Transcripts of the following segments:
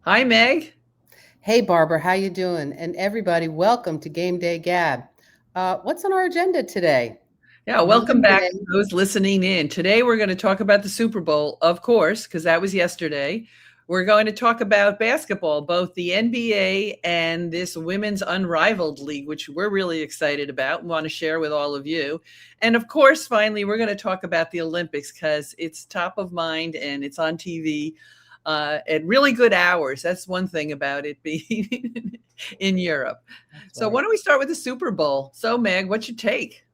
Hi, Meg. Hey Barbara, how you doing? And everybody, welcome to Game Day Gab. What's on our agenda today? Yeah, welcome back to those listening in. Today, we're going to talk about the Super Bowl, of course, because that was yesterday. We're going to talk about basketball, both the NBA and this women's Unrivaled league, which we're really excited about and want to share with all of you. And of course, finally, we're going to talk about the Olympics because it's top of mind and it's on TV at really good hours. That's one thing about it being in Europe. That's So, right. why don't we start with the Super Bowl? So, Meg, what's your take?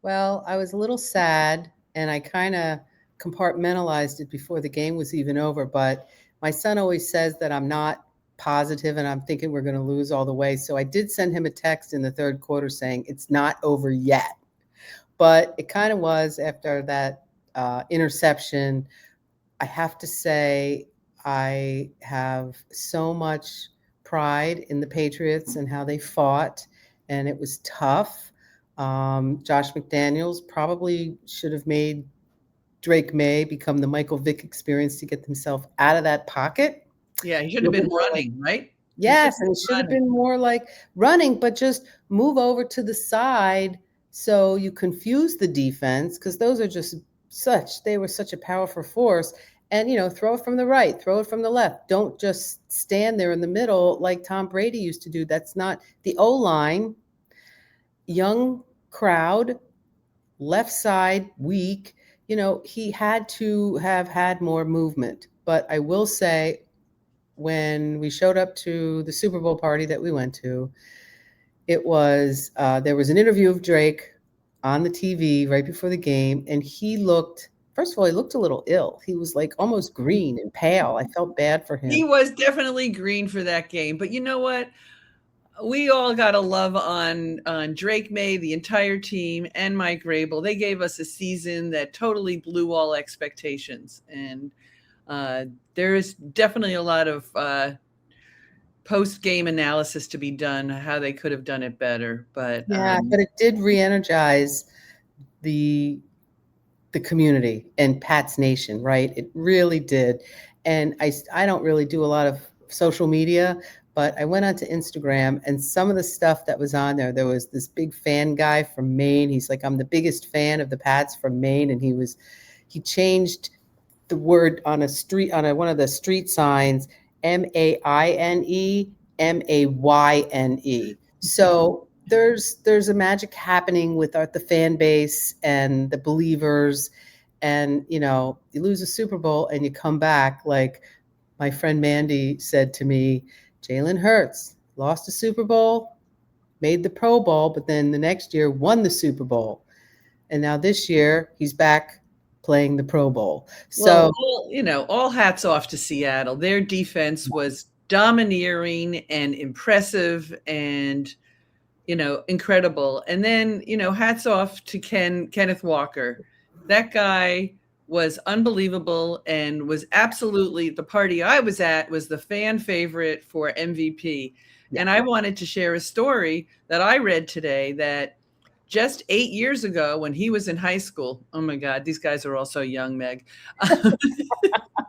Well, I was a little sad and I kind of compartmentalized it before the game was even over. But my son always says that I'm not positive and I'm thinking we're going to lose all the way. So I did send him a text in the third quarter saying it's not over yet. But it kind of was after that interception. I have to say, I have so much pride in the Patriots and how they fought, and it was tough. Josh McDaniels probably should have made Drake May become the Michael Vick experience to get himself out of that pocket. Yeah, he A should have little been bit more like, running, right? He should yes, have and it been should have running. been more like running, but just move over to the side so you confuse the defense because those are just they were such a powerful force. And throw it from the right, throw it from the left. Don't just stand there in the middle like Tom Brady used to do. That's not the O line. Young crowd, left side weak. He had to have had more movement. But I will say, when we showed up to the Super Bowl party that we went to, it was there was an interview of Drake on the TV right before the game, and he looked. First of all, he looked a little ill. He was like almost green and pale. I felt bad for He him. was definitely green for that game. But you know what? We all got a love on Drake May, the entire team, and Mike Rabel. They gave us a season that totally blew all expectations, and uh, there is definitely a lot of post game analysis to be done, how they could have done it better. But Yeah, but it did re-energize the the community and Pat's Nation, right? It really did. And I don't really do a lot of social media, but I went onto Instagram and some of the stuff that was on there, there was this big fan guy from Maine. He's like, I'm the biggest fan of the Pats from Maine. And he changed the word on a street, one of the street signs, Maine, So there's a magic happening with the fan base and the believers, and you lose a Super Bowl and you come back like my friend Mandy said to me, Jalen Hurts lost a Super Bowl, made the Pro Bowl, but then the next year won the Super Bowl, and now this year he's back playing the Pro Bowl. well, So all hats off to Seattle. Their defense was domineering and impressive and incredible. And then, hats off to Kenneth Walker. That guy was unbelievable and was absolutely the party I was at was the fan favorite for MVP. yeah, And I wanted to share a story that I read today that just 8 years ago when he was in high school. Oh my God, these guys are all so young, Meg.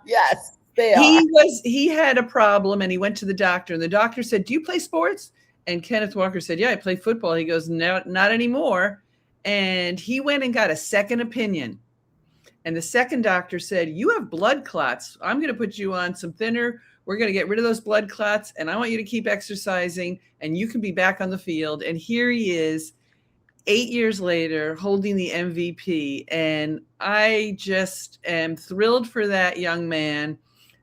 yes, they are. He had a problem and he went to the doctor and the doctor said, "Do you play sports?" And Kenneth Walker said, "Yeah, I play football." He goes, "No, not anymore." And he went and got a second opinion. And the second doctor said, "You have blood clots. I'm going to put you on some thinner. We're going to get rid of those blood clots and I want you to keep exercising and you can be back on the field." And here he is 8 years later holding the MVP. And I just am thrilled for that young man.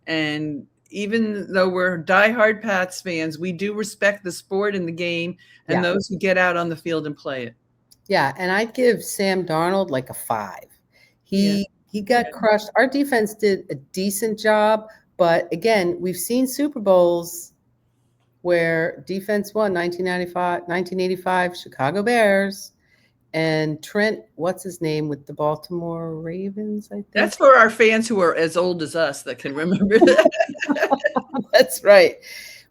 And even though we're diehard Pats fans, we do respect the sport and the game and Yeah, those who get out on the field and play it. yeah, and I'd give Sam Darnold like a 5. Yeah. He got crushed. Our defense did a decent job, but again, we've seen Super Bowls where defense won 1995, 1985, Chicago Bears, and Trent, what's his name with the Baltimore Ravens, I think. That's for our fans who are as old as us that can remember that. That's right.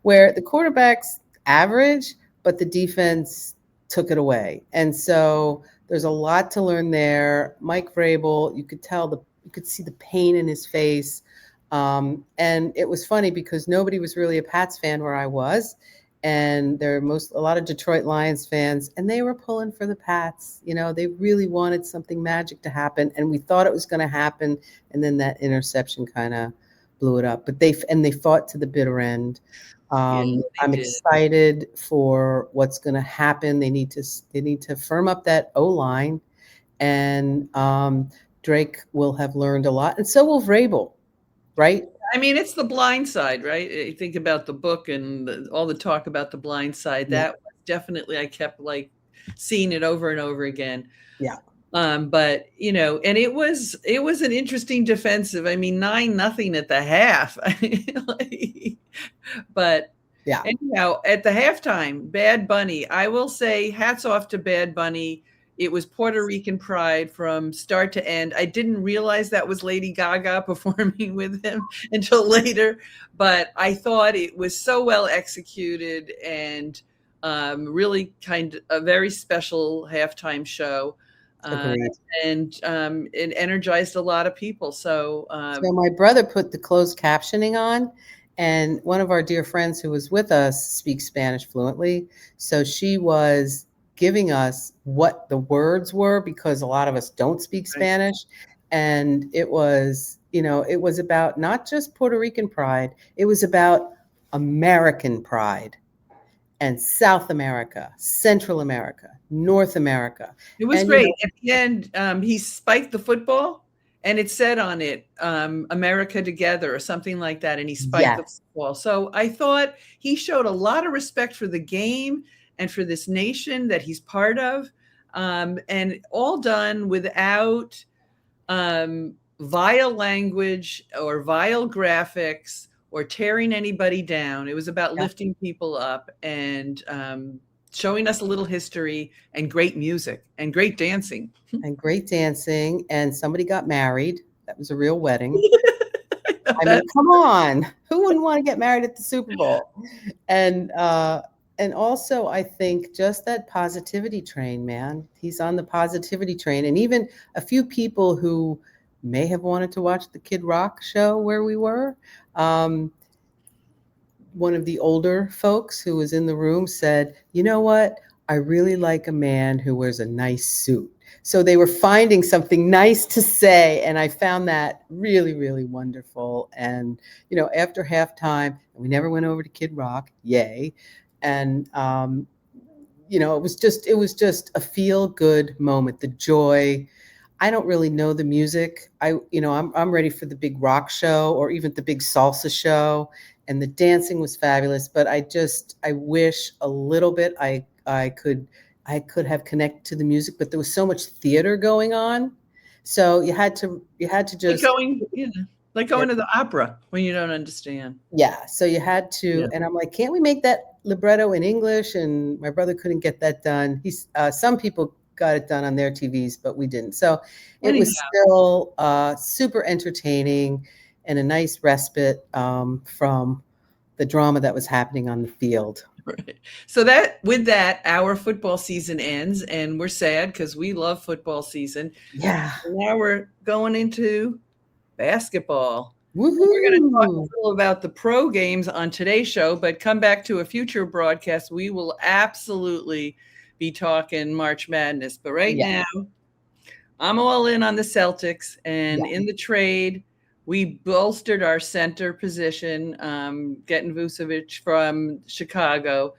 Where the quarterback's average, but the defense took it away. And so there's a lot to learn there. Mike Vrabel, you could see the pain in his face. And it was funny because nobody was really a Pats fan where I was. And there are a lot of Detroit Lions fans, and they were pulling for the Pats. They really wanted something magic to happen, and we thought it was going to happen. And then that interception kind of blew it up. But they fought to the bitter end. Yeah, they I'm did. excited for what's going to happen. They need to firm up that O line, and Drake will have learned a lot, and so will Vrabel, right? I mean, it's the blind side, right? You think about the book and all the talk about the blind side. Yeah, That was definitely, I kept like seeing it over and over again. yeah, But and it was an interesting defensive. I mean, 9-0 at the half. I mean, but yeah. anyhow, at the halftime, Bad Bunny, I will say hats off to Bad Bunny. It was Puerto Rican pride from start to end. I didn't realize that was Lady Gaga performing with him until later, but I thought it was so well executed and really kind of a very special halftime show. Uh, Agreed. and it energized a lot of people. So So my brother put the closed captioning on, and one of our dear friends who was with us speaks Spanish fluently. So she was giving us what the words were because a lot of us don't speak right. Spanish. And it was about not just Puerto Rican pride, it was about American pride and South America, Central America, North America. It was And, great. At the end, he spiked the football, and it said on it, "America Together" or something like that, and he spiked the yes, football. So I thought he showed a lot of respect for the game and for this nation that he's part of, and all done without vile language or vile graphics or tearing anybody down. It was about yeah, lifting people up and showing us a little history and great music and great dancing. and great dancing. And somebody got married. That was a real wedding. I mean, That, come on. Who wouldn't want to get married at the Super Bowl? And also, I think just that positivity train, man. He's on the positivity train, and even a few people who may have wanted to watch the Kid Rock show where we were. Um, One of the older folks who was in the room said, "You know what? I really like a man who wears a nice suit." So they were finding something nice to say, and I found that really, really wonderful. And after halftime, we never went over to Kid Rock, yay! And it was just a feel good moment. The joy. I don't really know the music. I'm ready for the big rock show or even the big salsa show, and the dancing was fabulous. But I wish a little bit I could have connected to the music, but there was so much theater going on, so you had to like just going, like yeah, going to the opera when you don't understand. yeah. So you had to, Yeah. and I'm like, can't we make that libretto in English? And my brother couldn't get that done. Some people got it done on their TVs, but we didn't. So it was Anyhow, still super entertaining and a nice respite from the drama that was happening on the field. right. So that with that, our football season ends, and we're sad because we love football season. Yeah. Now we're going into basketball. We're going to talk a Woohoo. little about the pro games on today's show, but come back to a future broadcast. We will absolutely be talking March Madness. But right Yeah. now, I'm all in on the Celtics. And Yeah. in the trade, we bolstered our center position, getting Vucevic from Chicago.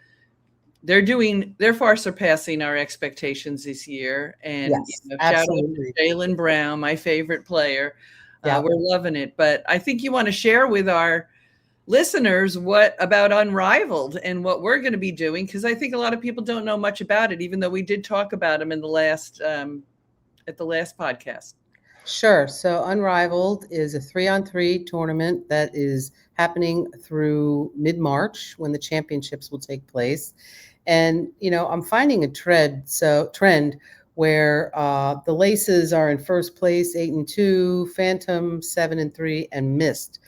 They're far surpassing our expectations this year. And Yes. shout out to Absolutely. Jaylen Brown, my favorite player. Yeah. We're loving it. But I think you want to share with our listeners what about Unrivaled and what we're going to be doing, because I think a lot of people don't know much about it, even though we did talk about them in the last at the last podcast. Sure. So Unrivaled is a 3-on-3 tournament that is happening through mid-March when the championships will take place. And I'm finding a trend where the Laces are in first place, 8-2, Phantom 7-3, and Mist.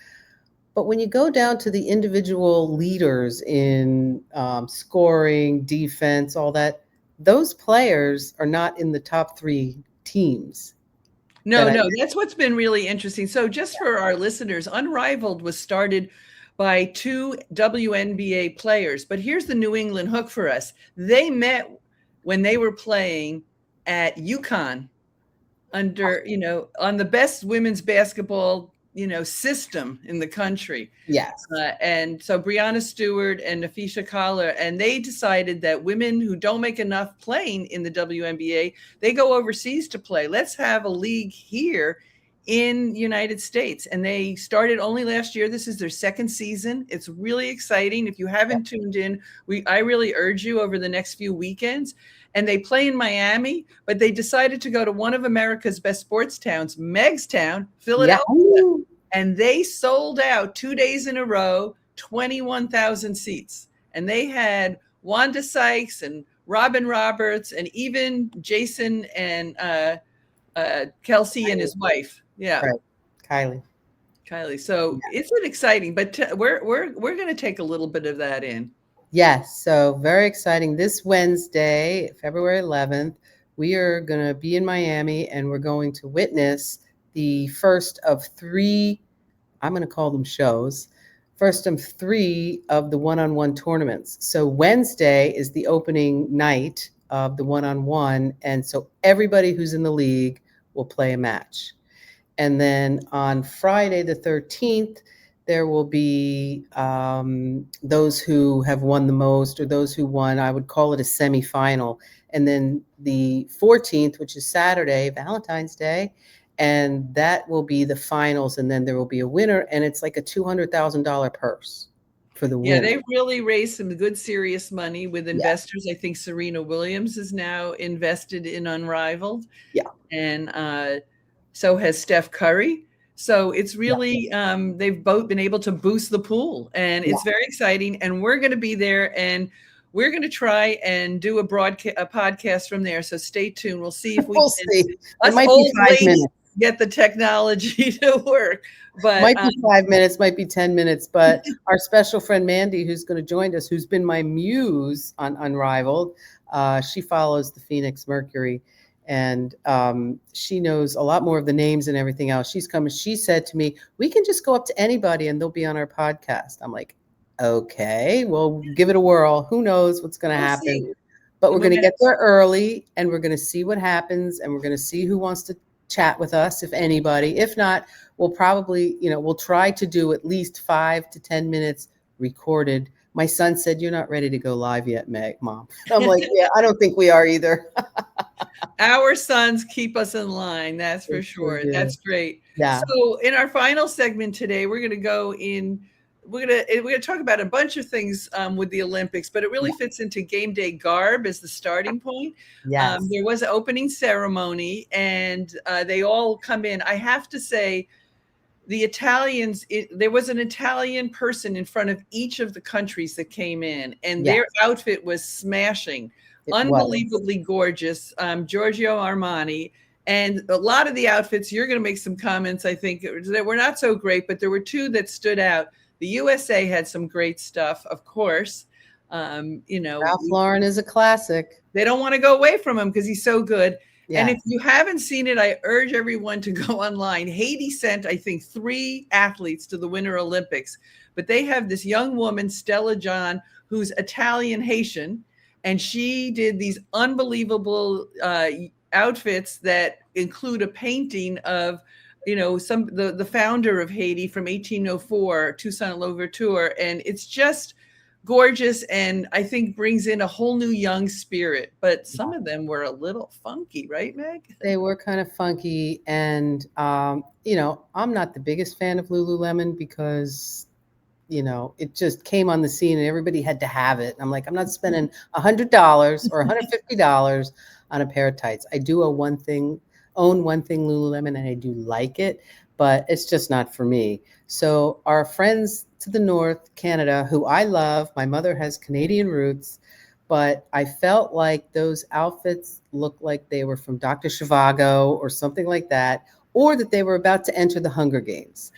But when you go down to the individual leaders in scoring, defense, all that, those players are not in the top three teams. No, that I no, that's what's been really interesting. So, just for our listeners, Unrivaled was started by two WNBA players, but here's the New England hook for us. They met when they were playing at UConn under, on the best women's basketball, system in the country. yes. And so Brianna Stewart and Nafisha Collar, and they decided that women who don't make enough playing in the WNBA, they go overseas to play. Let's have a league here in the United States. And they started only last year. This is their second season. It's really exciting. If you haven't tuned in, I really urge you over the next few weekends. And they play in Miami, but they decided to go to one of America's best sports towns, Megstown, Philadelphia. Yeah. And they sold out 2 days in a row, 21,000 seats. And they had Wanda Sykes and Robin Roberts and even Jason and Kelsey and his wife. Yeah. Right. Kylie. So it's an exciting, but we're going to take a little bit of that in. Yes. So very exciting. This Wednesday, February 11th, we are going to be in Miami and we're going to witness the first of three, I'm going to call them shows, first of three of the one-on-one tournaments. So Wednesday is the opening night of the one-on-one. And so everybody who's in the league will play a match. And then on Friday the 13th, there will be those who have won the most or those who won, I would call it a semifinal. And then the 14th, which is Saturday, Valentine's Day, and that will be the finals. And then there will be a winner, and it's like a $200,000 purse for the winner. Yeah, they really raised some good, serious money with investors. I think Serena Williams is now invested in Unrivaled. Yeah. And so has Steph Curry. So it's really, they've both been able to boost the pool, and it's very exciting. And we're going to be there, and we're going to try and do a podcast from there. So stay tuned. We'll see if we can. See. It might be 5 minutes. Get the technology to work. But might be 5 minutes, might be 10 minutes. But our special friend Mandy, who's going to join us, who's been my muse on Unrivaled, she follows the Phoenix Mercury. And she knows a lot more of the names and everything else. She's coming. She said to me, we can just go up to anybody and they'll be on our podcast. I'm like, okay, well, give it a whirl. Who knows what's going to happen? See. But we're going to get there early and we're going to see what happens. And we're going to see who wants to chat with us, if anybody. If not, we'll probably, we'll try to do at least 5 to 10 minutes recorded. My son said, you're not ready to go live yet, Mom. I'm like, yeah, I don't think we are either. Our sons keep us in line. That's for sure. That's great. Yeah. So in our final segment today, we're going to go in, we're going to talk about a bunch of things with the Olympics, but it really fits into game day garb as the starting point. Yes. There was an opening ceremony and they all come in. I have to say, the Italians, there was an Italian person in front of each of the countries that came in, and their outfit was smashing, unbelievably gorgeous. Giorgio Armani, and a lot of the outfits, you're going to make some comments, I think, that were not so great, but there were two that stood out. The USA had some great stuff, of course. Ralph Lauren is a classic. They don't want to go away from him because he's so good. Yeah. And if you haven't seen it, I urge everyone to go online. Haiti sent, I think, 3 athletes to the Winter Olympics, but they have this young woman, Stella John, who's Italian Haitian, and she did these unbelievable outfits that include a painting of, the founder of Haiti from 1804, Toussaint Louverture, and it's just gorgeous, and I think brings in a whole new young spirit. But some of them were a little funky, right, Meg? They were kind of funky, and I'm not the biggest fan of Lululemon because it just came on the scene and everybody had to have it. I'm like, I'm not spending $100 or $150 on a pair of tights. I do own one thing Lululemon, and I do like it, but it's just not for me. So our friends to the north, Canada, who I love, my mother has Canadian roots, but I felt like those outfits looked like they were from Dr. Zhivago or something like that, or that they were about to enter the Hunger Games.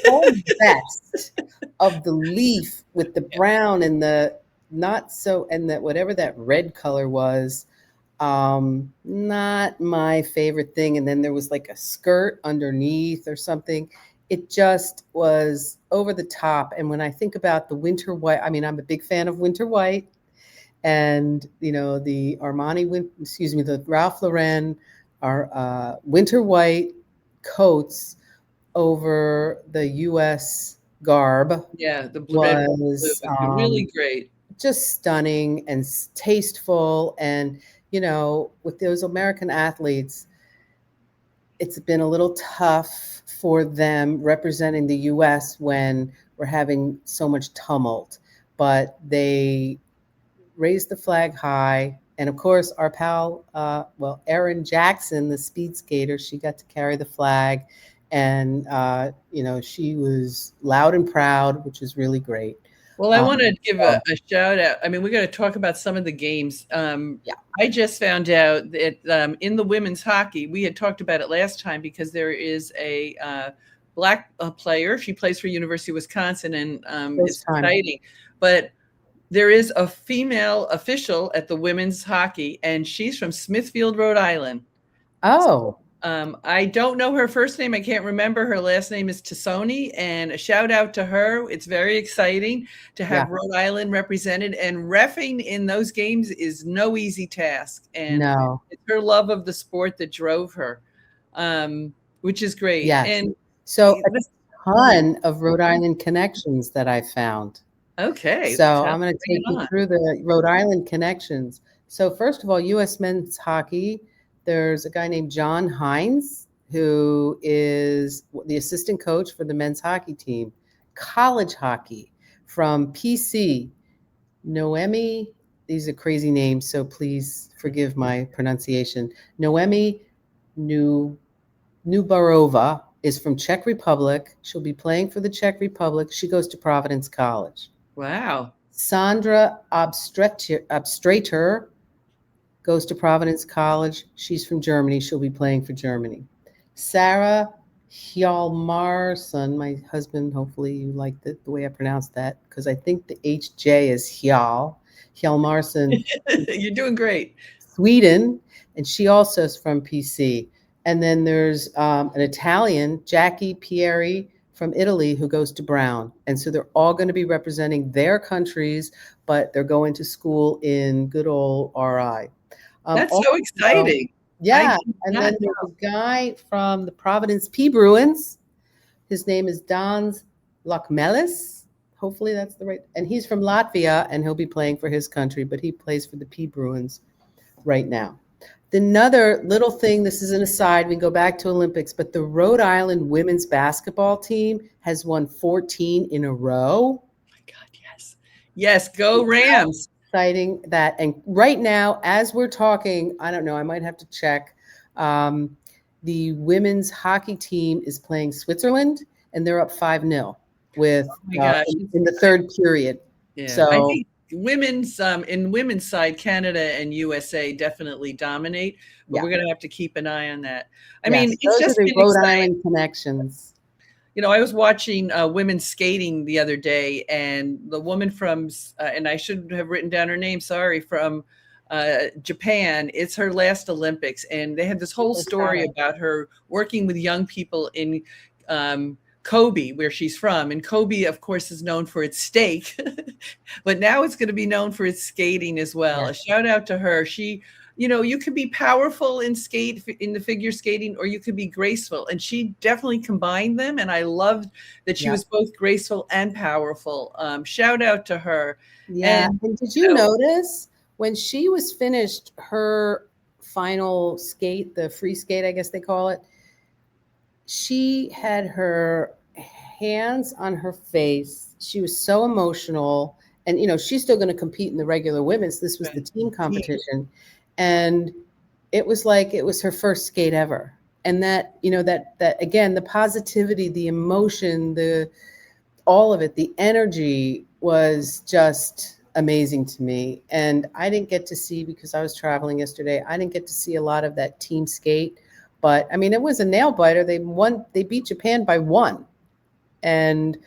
Whole vest of the leaf with the brown and the not so, and that whatever that red color was, Not my favorite thing. And then there was like a skirt underneath or something. It just was over the top. And when I think about the winter white, I mean, I'm a big fan of winter white, and the the Ralph Lauren, our winter white coats over the U.S. garb Yeah, the red, white, and blue. was It's really great. just stunning and tasteful. And with those American athletes, it's been a little tough for them representing the U.S. when we're having so much tumult. But they raised the flag high. And of course, our pal, Erin Jackson, the speed skater, she got to carry the flag. And, she was loud and proud, which was really great. Well, I want to give So, a shout out. I mean, we got to talk about some of the games. yeah. I just found out that in the women's hockey, we had talked about it last time because there is a black player. She plays for University of Wisconsin, and First it's time. exciting. But there is a female official at the women's hockey, and she's from Smithfield, Rhode Island. Oh, I don't know her first name. I can't remember. Her last name is Tassoni, and a shout out to her. It's very exciting to yeah. have Rhode Island represented, and reffing in those games is no easy task. And No. it's her love of the sport that drove her, which is great. Yes. And So a this, ton of Rhode Island connections that I found. okay, So I'm going to bring take it you on. through the Rhode Island connections. So first of all, U.S. men's hockey, there's a guy named John Hines, who is the assistant coach for the men's hockey team. College hockey from PC, Noemi, these are crazy names, so please forgive my pronunciation. Noemi New Nubarova is from Czech Republic. She'll be playing for the Czech Republic. She goes to Providence College. Wow. Sandra Abstrater goes to Providence College. She's from Germany. She'll be playing for Germany. Sarah Hjalmarsson, my husband, hopefully you liked it, the way I pronounced that, because I think the HJ is Hjal. Hjalmarsson, You're doing great. Sweden, and she also is from PC. And then there's an Italian, Jackie Pieri from Italy, who goes to Brown. And so they're all going to be representing their countries, but they're going to school in good old RI. That's so Also, exciting. I yeah, did and not then know. there's a guy from the Providence P Bruins. His name is Dans Lokmelis. Hopefully that's the right. And he's from Latvia, and he'll be playing for his country, but he plays for the P Bruins right now. Another little thing, this is an aside, we go back to Olympics, but the Rhode Island women's basketball team has won 14 in a row. Oh my God, yes. Yes, go Rams. Exciting that. And right now, as we're talking, I don't know, I might have to check. The women's hockey team is playing Switzerland, and they're up 5-0 with Oh my gosh. in the third period. Yeah. I So think women's in women's side, Canada and USA definitely dominate, but yeah, we're gonna have to keep an eye on that. I mean, yes, it's those are just the been Rhode exciting. Island connections. I was watching women's skating the other day, and the woman from, and I should have written down her name, sorry, from Japan. It's her last Olympics, and they had this whole story about her working with young people in Kobe, where she's from. And Kobe, of course, is known for its steak, but now it's going to be known for its skating as well. Yeah. A shout out to her. You could be powerful in the figure skating, or you could be graceful, and she definitely combined them. And I loved that she Yeah. was both graceful and powerful. Shout out to her. Yeah. And And did you notice when she was finished her final skate, the free skate, I guess they call it, she had her hands on her face. She was so emotional. And, she's still going to compete in the regular women's. This was the team competition. And it was like it was her first skate ever. And that, that again, the positivity, the emotion, all of it, the energy was just amazing to me. And I didn't get to see, because I was traveling yesterday, I didn't get to see a lot of that team skate. But I mean, it was a nail biter. They beat Japan by 1. And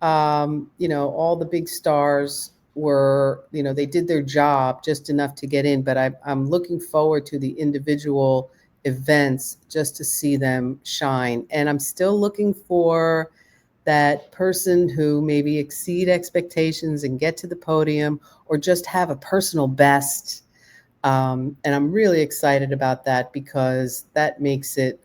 all the big stars were, they did their job just enough to get in, but I'm looking forward to the individual events just to see them shine. And I'm still looking for that person who maybe exceed expectations and get to the podium or just have a personal best. And I'm really excited about that because that makes it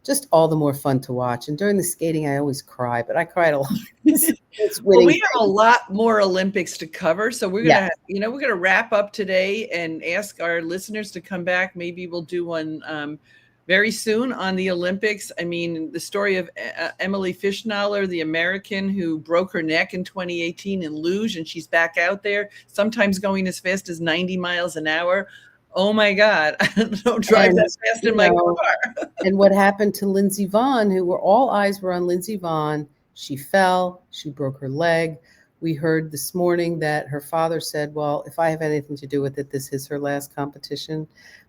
just all the more fun to watch. And during the skating, I always cry, but I cried a lot. It's Well, winning. we have a lot more Olympics to cover, so we're Yeah. gonna wrap up today and ask our listeners to come back. Maybe we'll do one very soon on the Olympics. I mean, the story of Emily Fischnaller, the American who broke her neck in 2018 in luge, and she's back out there, sometimes going as fast as 90 miles an hour. Oh my God, don't drive that fast in my car. And what happened to Lindsey Vonn, all eyes were on Lindsey Vonn. She fell, she broke her leg. We heard this morning that her father said, well, if I have anything to do with it, this is her last competition.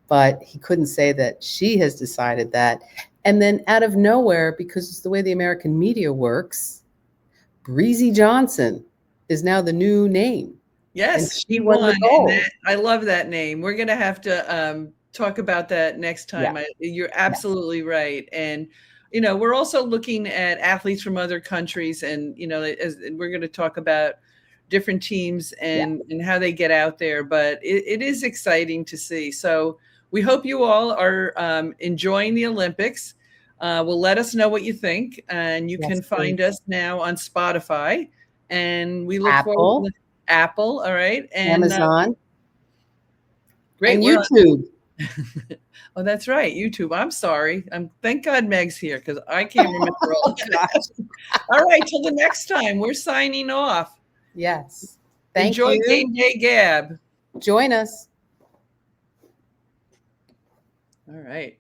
But he couldn't say that she has decided that. And then out of nowhere, because it's the way the American media works, Breezy Johnson is now the new name. Yes, she won. I love that name. We're going to have to talk about that next time. Yeah. You're absolutely right. And, we're also looking at athletes from other countries, and, as we're going to talk about different teams and how they get out there. But it is exciting to see. So we hope you all are enjoying the Olympics. Well, let us know what you think. And you can find us now on Spotify. And we look forward to Apple, all right, and Amazon, great, and YouTube. Oh, that's right, YouTube. I'm sorry. Thank God Meg's here because I can't remember all of that. All right, till the next time. We're signing off. Yes. Enjoy Game Day Gab. Join us. All right.